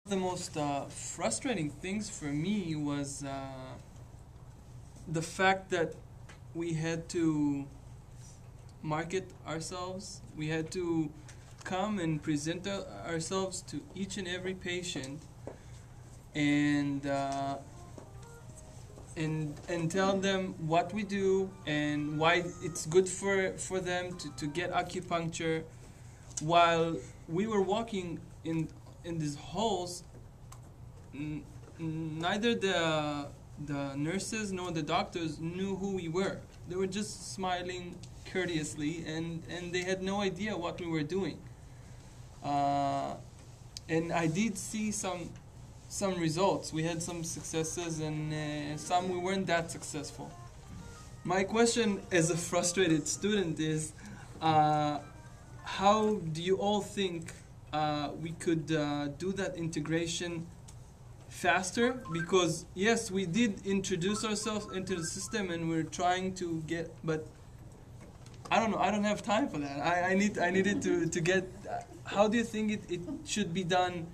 The most frustrating things for me was the fact that we had to market ourselves. We had to come and present ourselves to each and every patient and tell them what we do and why it's good for them to get acupuncture, while we were walking in these halls. Neither the nurses nor the doctors knew who we were. They were just smiling courteously, and they had no idea what we were doing. And I did see some results. We had some successes, and some we weren't that successful. My question as a frustrated student is, how do you all think we could do that integration faster? Because yes, we did introduce ourselves into the system and we're trying to get, but I don't know, I don't have time for that. I needed to get, how do you think it should be done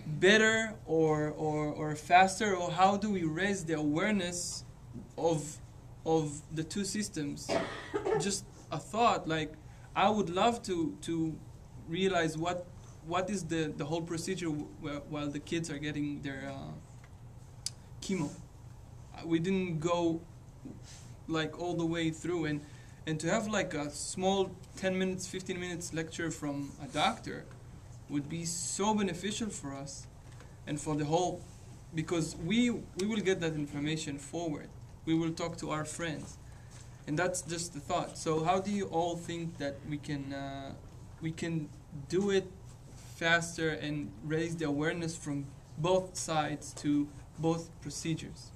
better or faster, or how do we raise the awareness of the two systems? Just a thought, like I would love to realize what is the whole procedure while the kids are getting their chemo. We didn't go like all the way through, and to have like a small 10 minutes, 15 minutes lecture from a doctor would be so beneficial for us and for the whole, because we will get that information forward. We will talk to our friends, and that's just the thought. So how do you all think that we can do it faster and raise the awareness from both sides to both procedures?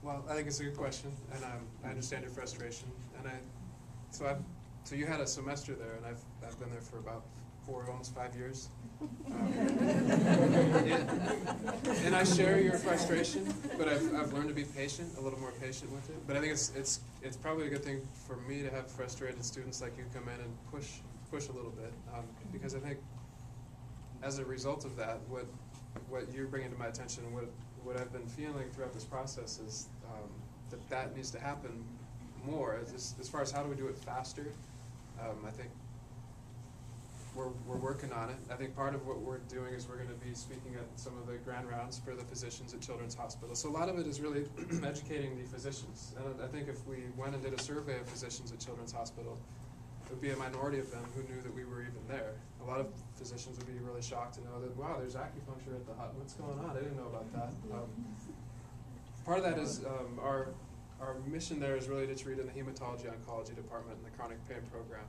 Well, I think it's a good question, and I understand your frustration. And so you had a semester there, and I've been there for about almost 5 years. And I share your frustration, but I've learned to be patient, a little more patient with it. But I think it's probably a good thing for me to have frustrated students like you come in and push a little bit, because I think as a result of that, what you're bringing to my attention, what I've been feeling throughout this process is that needs to happen more. As far as how do we do it faster, I think we're working on it. I think part of what we're doing is we're going to be speaking at some of the grand rounds for the physicians at Children's Hospital. So a lot of it is really educating the physicians. And I think if we went and did a survey of physicians at Children's Hospital, it would be a minority of them who knew that we were even there. A lot of physicians would be really shocked to know that, wow, there's acupuncture at the hut. What's going on? I didn't know about that. Part of that is our mission there is really to treat in the hematology oncology department and the chronic pain program.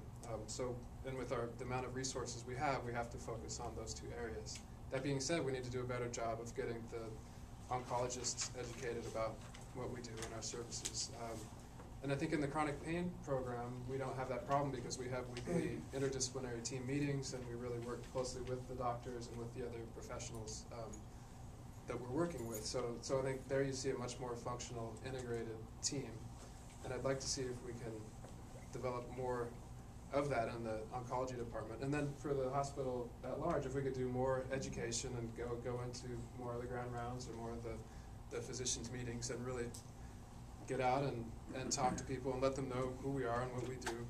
And with the amount of resources we have to focus on those two areas. That being said, we need to do a better job of getting the oncologists educated about what we do in our services. And I think in the chronic pain program, we don't have that problem because we have weekly interdisciplinary team meetings, and we really work closely with the doctors and with the other professionals that we're working with. So I think there you see a much more functional, integrated team. And I'd like to see if we can develop more of that in the oncology department. And then for the hospital at large, if we could do more education and go into more of the grand rounds or more of the physicians' meetings and really get out and talk to people and let them know who we are and what we do.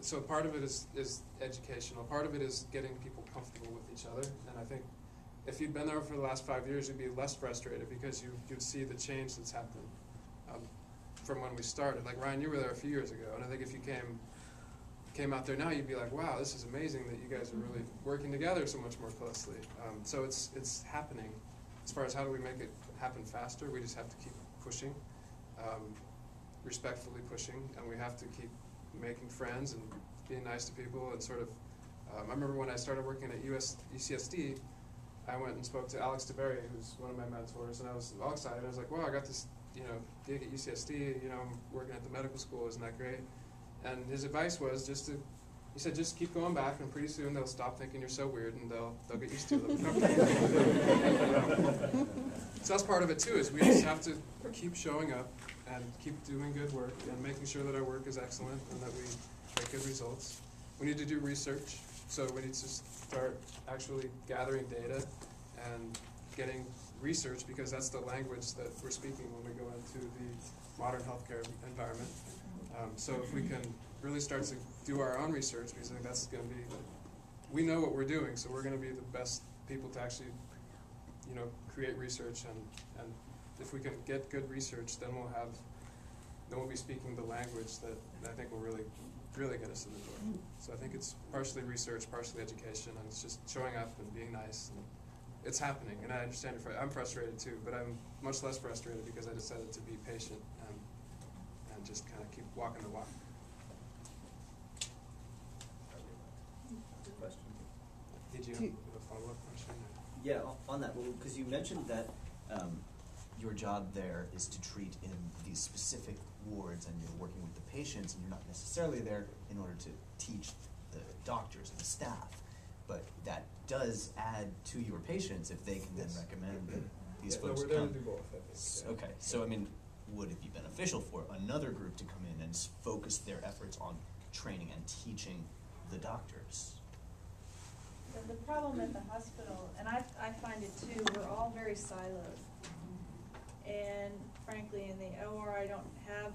So part of it is educational. Part of it is getting people comfortable with each other. And I think if you'd been there for the last 5 years, you'd be less frustrated because you'd see the change that's happened from when we started. Like Ryan, you were there a few years ago, and I think if you came out there now, you'd be like, wow, this is amazing that you guys are really working together so much more closely. So it's happening. As far as how do we make it happen faster, we just have to keep pushing, respectfully pushing, and we have to keep making friends and being nice to people and sort of, I remember when I started working at UCSD, I went and spoke to Alex DeBerry, who's one of my mentors, and I was all excited. I was like, wow, I got this gig at UCSD, I'm working at the medical school, isn't that great? And his advice was he said, just keep going back, and pretty soon they'll stop thinking you're so weird, and they'll get used to it. So that's part of it too, is we just have to keep showing up and keep doing good work and making sure that our work is excellent and that we get good results. We need to do research. So we need to start actually gathering data and getting research, because that's the language that we're speaking when we go into the modern healthcare environment. So if we can really start to do our own research, because I think that's going to be, we know what we're doing, so we're going to be the best people to actually, you know, create research, and if we can get good research, then we'll be speaking the language that I think will really get us in the door. So I think it's partially research, partially education, and it's just showing up and being nice. And it's happening, and I understand I'm frustrated too, but I'm much less frustrated because I decided to be patient and just kind of keep walking the walk. Good question. Did you have a follow-up question? Yeah, on that, well, because you mentioned that your job there is to treat in these specific wards, and you're working with the patients, and you're not necessarily there in order to teach the doctors and the staff, but that does add to your patients if they can then recommend that these folks we're there come. to do both, I think. Yeah. Okay, so I mean, would it be beneficial for another group to come in and focus their efforts on training and teaching the doctors? The problem at the hospital, and I find it too, we're all very siloed. And frankly, in the OR, I don't have,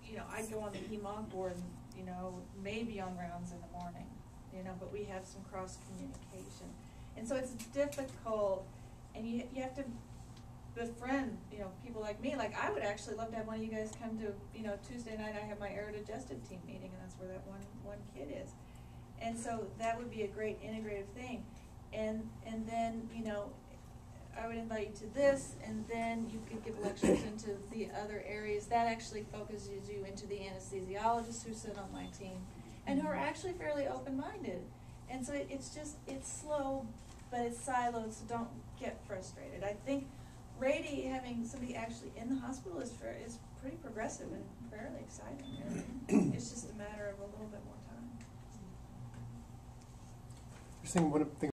you know, I go on the hem-onc board, and, you know, maybe on rounds in the morning, you know, but we have some cross-communication. And so it's difficult, and you have to befriend, you know, people like me. Like, I would actually love to have one of you guys come to, you know, Tuesday night I have my Arid Adjusted team meeting, and that's where that one kid is. And so that would be a great integrative thing. And then, you know, I would invite you to this, and then you could give lectures into the other areas. That actually focuses you into the anesthesiologists who sit on my team and who are actually fairly open-minded. And so it's slow, but it's siloed, so don't get frustrated. I think Rady, having somebody actually in the hospital is pretty progressive and fairly exciting. Really. It's just a matter of a little bit more time. Just thinking one thing